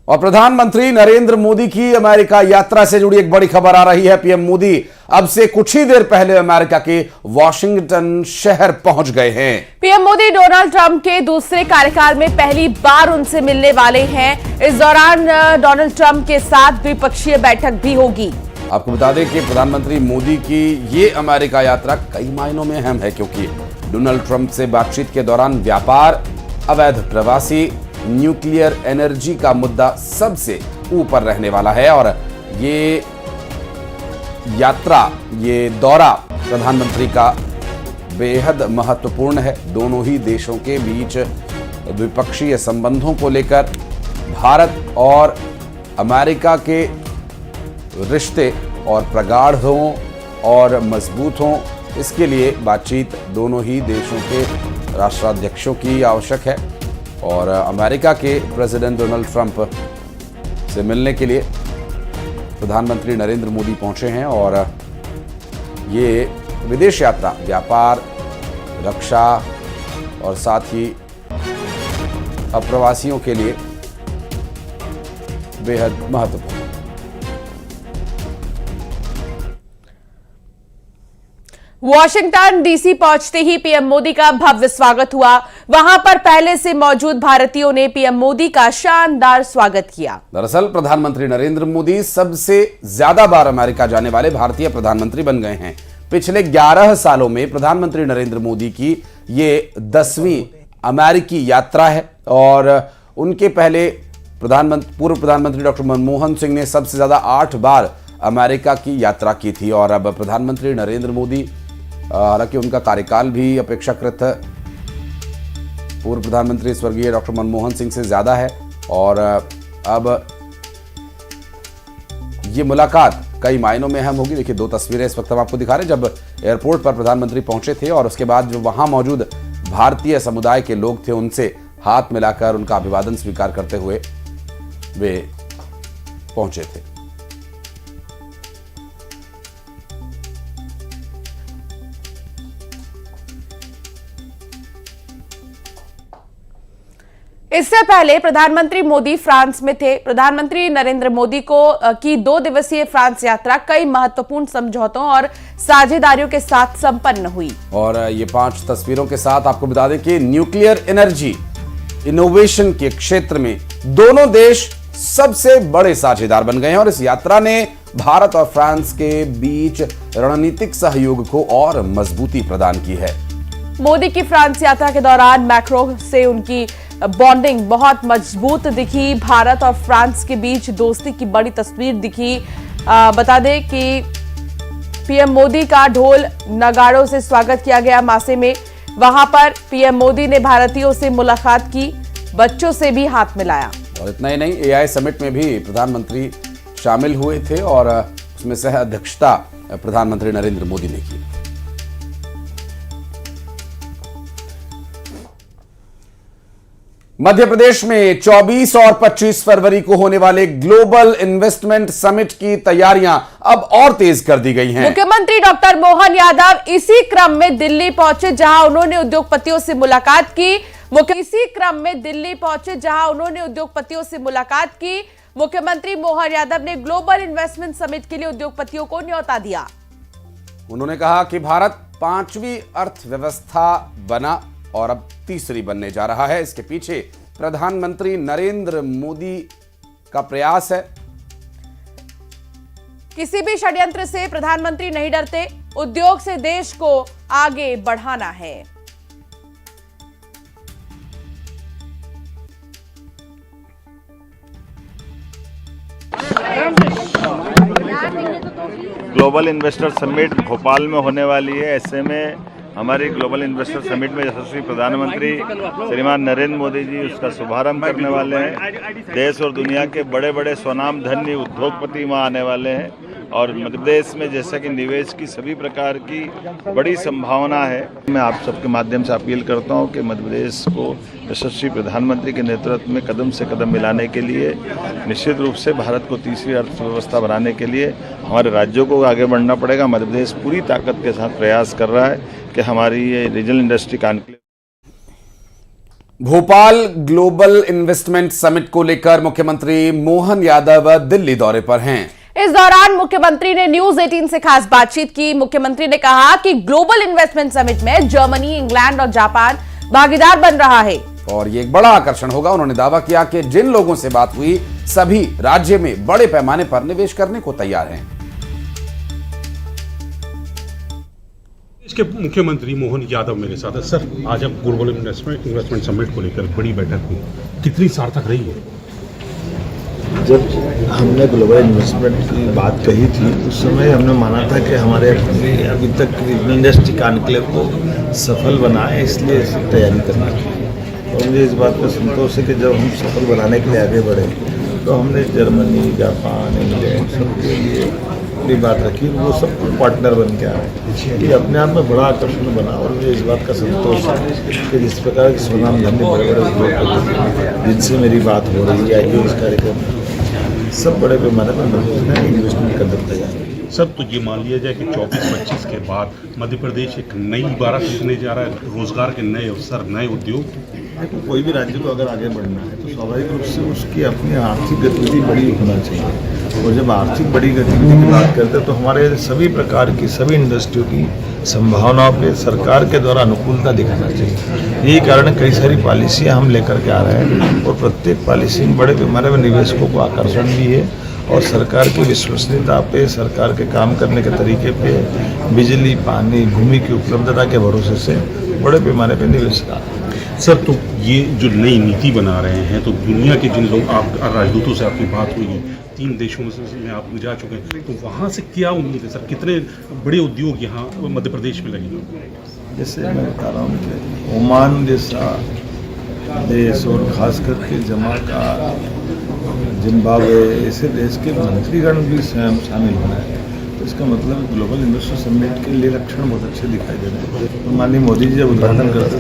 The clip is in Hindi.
और प्रधानमंत्री नरेंद्र मोदी की अमेरिका यात्रा से जुड़ी एक बड़ी खबर आ रही है। पीएम मोदी अब से कुछ ही देर पहले अमेरिका के वॉशिंगटन शहर पहुंच गए हैं। पीएम मोदी डोनाल्ड ट्रंप के दूसरे कार्यकाल में पहली बार उनसे मिलने वाले हैं। इस दौरान डोनाल्ड ट्रंप के साथ द्विपक्षीय बैठक भी होगी। आपको बता दें कि प्रधानमंत्री मोदी की ये अमेरिका यात्रा कई मायनों में अहम है, क्योंकि डोनाल्ड ट्रंप से बातचीत के दौरान व्यापार, अवैध प्रवासी, न्यूक्लियर एनर्जी का मुद्दा सबसे ऊपर रहने वाला है। और ये यात्रा, ये दौरा प्रधानमंत्री का बेहद महत्वपूर्ण है। दोनों ही देशों के बीच द्विपक्षीय संबंधों को लेकर भारत और अमेरिका के रिश्ते और प्रगाढ़ हों और मजबूत हों, इसके लिए बातचीत दोनों ही देशों के राष्ट्राध्यक्षों की आवश्यक है। और अमेरिका के प्रेसिडेंट डोनाल्ड ट्रंप से मिलने के लिए प्रधानमंत्री नरेंद्र मोदी पहुंचे हैं। और ये विदेश यात्रा व्यापार, रक्षा और साथ ही अप्रवासियों के लिए बेहद महत्वपूर्ण है। वॉशिंगटन डीसी पहुंचते ही पीएम मोदी का भव्य स्वागत हुआ। वहां पर पहले से मौजूद भारतीयों ने पीएम मोदी का शानदार स्वागत किया। दरअसल प्रधानमंत्री नरेंद्र मोदी सबसे ज्यादा बार अमेरिका जाने वाले भारतीय प्रधानमंत्री बन गए हैं। पिछले 11 सालों में प्रधानमंत्री नरेंद्र मोदी की ये 10वीं अमेरिकी यात्रा है। और उनके पहले पूर्व प्रधानमंत्री डॉक्टर मनमोहन सिंह ने सबसे ज्यादा 8 बार अमेरिका की यात्रा की थी। और अब प्रधानमंत्री नरेंद्र मोदी, हालांकि उनका कार्यकाल भी अपेक्षाकृत पूर्व प्रधानमंत्री स्वर्गीय डॉक्टर मनमोहन सिंह से ज्यादा है। और अब ये मुलाकात कई मायनों में अहम होगी। देखिए, 2 तस्वीरें इस वक्त हम आपको दिखा रहे हैं जब एयरपोर्ट पर प्रधानमंत्री पहुंचे थे और उसके बाद जो वहां मौजूद भारतीय समुदाय के लोग थे उनसे हाथ मिलाकर उनका अभिवादन स्वीकार करते हुए वे पहुंचे थे। इससे पहले प्रधानमंत्री मोदी फ्रांस में थे। प्रधानमंत्री नरेंद्र मोदी की 2 दिवसीय फ्रांस यात्रा कई महत्वपूर्ण समझौतों और साझेदारियों के साथ संपन्न हुई। और ये 5 तस्वीरों के साथ आपको बता दें कि न्यूक्लियर एनर्जी इनोवेशन के क्षेत्र में दोनों देश सबसे बड़े साझेदार बन गए हैं। और इस यात्रा ने भारत और फ्रांस के बीच रणनीतिक सहयोग को और मजबूती प्रदान की है। मोदी की फ्रांस यात्रा के दौरान मैक्रो से उनकी बॉन्डिंग बहुत मजबूत दिखी। भारत और फ्रांस के बीच दोस्ती की बड़ी तस्वीर दिखी। बता दें कि पीएम मोदी का ढोल नगाड़ों से स्वागत किया गया मासे में। वहां पर पीएम मोदी ने भारतीयों से मुलाकात की, बच्चों से भी हाथ मिलाया। और इतना ही नहीं, एआई समिट में भी प्रधानमंत्री शामिल हुए थे और उसमें सह अध्यक्षता प्रधानमंत्री नरेंद्र मोदी ने की। मध्य प्रदेश में 24 और 25 फरवरी को होने वाले ग्लोबल इन्वेस्टमेंट समिट की तैयारियां अब और तेज कर दी गई हैं। मुख्यमंत्री डॉक्टर मोहन यादव इसी क्रम में दिल्ली पहुंचे, जहां उन्होंने उद्योगपतियों से मुलाकात की। मुख्यमंत्री मोहन यादव ने ग्लोबल इन्वेस्टमेंट समिट के लिए उद्योगपतियों को न्योता दिया। उन्होंने कहा कि भारत 5वीं अर्थव्यवस्था बना और अब तीसरी बनने जा रहा है। इसके पीछे प्रधानमंत्री नरेंद्र मोदी का प्रयास है। किसी भी षड्यंत्र से प्रधानमंत्री नहीं डरते, उद्योग से देश को आगे बढ़ाना है। ग्लोबल इन्वेस्टर समिट भोपाल में होने वाली है। ऐसे में हमारी ग्लोबल इन्वेस्टर समिट में यशस्वी प्रधानमंत्री श्रीमान नरेंद्र मोदी जी उसका शुभारंभ करने वाले हैं। देश और दुनिया के बड़े बड़े स्वनाम धन्य उद्योगपति वहाँ आने वाले हैं। और मध्य प्रदेश में जैसा कि निवेश की सभी प्रकार की बड़ी संभावना है। मैं आप सबके माध्यम से अपील करता हूं कि मध्य प्रदेश को यशस्वी प्रधानमंत्री के नेतृत्व में कदम से कदम मिलाने के लिए, निश्चित रूप से भारत को तीसरी अर्थव्यवस्था बनाने के लिए हमारे राज्यों को आगे बढ़ना पड़ेगा। मध्य प्रदेश पूरी ताकत के साथ प्रयास कर रहा है कि हमारी ये regional industry conclave Bhopal global investment summit को लेकर मुख्यमंत्री मोहन यादव दिल्ली दौरे पर हैं। इस दौरान मुख्यमंत्री ने न्यूज 18 से खास बातचीत की। मुख्यमंत्री ने कहा कि ग्लोबल इन्वेस्टमेंट समिट में जर्मनी, इंग्लैंड और जापान भागीदार बन रहा है और ये एक बड़ा आकर्षण होगा। उन्होंने दावा किया कि जिन लोगों से बात हुई सभी राज्य में बड़े पैमाने पर निवेश करने को तैयार हैं। इसके मुख्यमंत्री मोहन यादव मेरे साथ है। सर, आज अब ग्लोबल इन्वेस्टमेंट समिट को लेकर बड़ी बैठक हुई, कितनी सार्थक रही है? जब हमने ग्लोबल इन्वेस्टमेंट की बात कही थी उस समय हमने माना था कि हमारे अभी तक इंडस्ट्री कॉन्क्लेव को सफल बनाए, इसलिए इसकी तैयारी करना चाहिए। और मुझे इस बात का संतोष है कि जब हम सफल बनाने के लिए आगे बढ़े तो हमने जर्मनी, जापान, इंग्लैंड सबके लिए अपनी बात रखी, वो सब पार्टनर बन के आए। ये अपने आप में बड़ा आकर्षण बना और मुझे इस बात का संतोष है कि जिस प्रकार के स्वनाम धन्य बड़े बड़े उद्योगपति जिनसे मेरी बात हो रही है इस कार्यक्रम सब बड़े पैमाने पर इन्वेस्टमेंट करने तैयार है। सर, तो ये मान लिया जाए कि 24-25 के बाद मध्य प्रदेश एक नई इबारत लिखने जा रहा है, रोजगार के नए अवसर, नए उद्योग। देखो, कोई भी राज्य को अगर आगे बढ़ना है तो स्वाभाविक रूप से उसकी अपनी आर्थिक गतिविधि बड़ी होना चाहिए। और जब आर्थिक बड़ी गतिविधि की बात करते हैं तो हमारे सभी प्रकार की सभी इंडस्ट्रियों की संभावनाओं पे सरकार के द्वारा अनुकूलता दिखाना चाहिए। यही कारण कई सारी पॉलिसियाँ हम लेकर के आ रहे हैं और प्रत्येक पॉलिसी में बड़े पैमाने में निवेशकों को आकर्षण भी है और सरकार की विश्वसनीयता पे, सरकार के काम करने के तरीके पे, बिजली, पानी, भूमि की उपलब्धता के भरोसे से बड़े पैमाने पे निवेश आ रहे हैं। सर, तो ये जो नई नीति बना रहे हैं तो दुनिया के जिन लोग आप राजदूतों से आपकी बात हुई है, 3 देशों में आप जा चुके हैं, तो वहाँ से क्या उम्मीद है सर? कितने बड़े उद्योग यहाँ मध्य प्रदेश में लगेंगे? जैसे मैं बता रहा हूँ कि ओमान जैसा देश और खास करके जमाका, जिम्बाब्वे ऐसे देश के मंत्रीगण भी शामिल होना है, तो इसका मतलब ग्लोबल इन्वेस्टर समिट के लिए लक्षण बहुत अच्छे दिखाई दे रहे हैं। माननीय मोदी जी जब उद्घाटन करते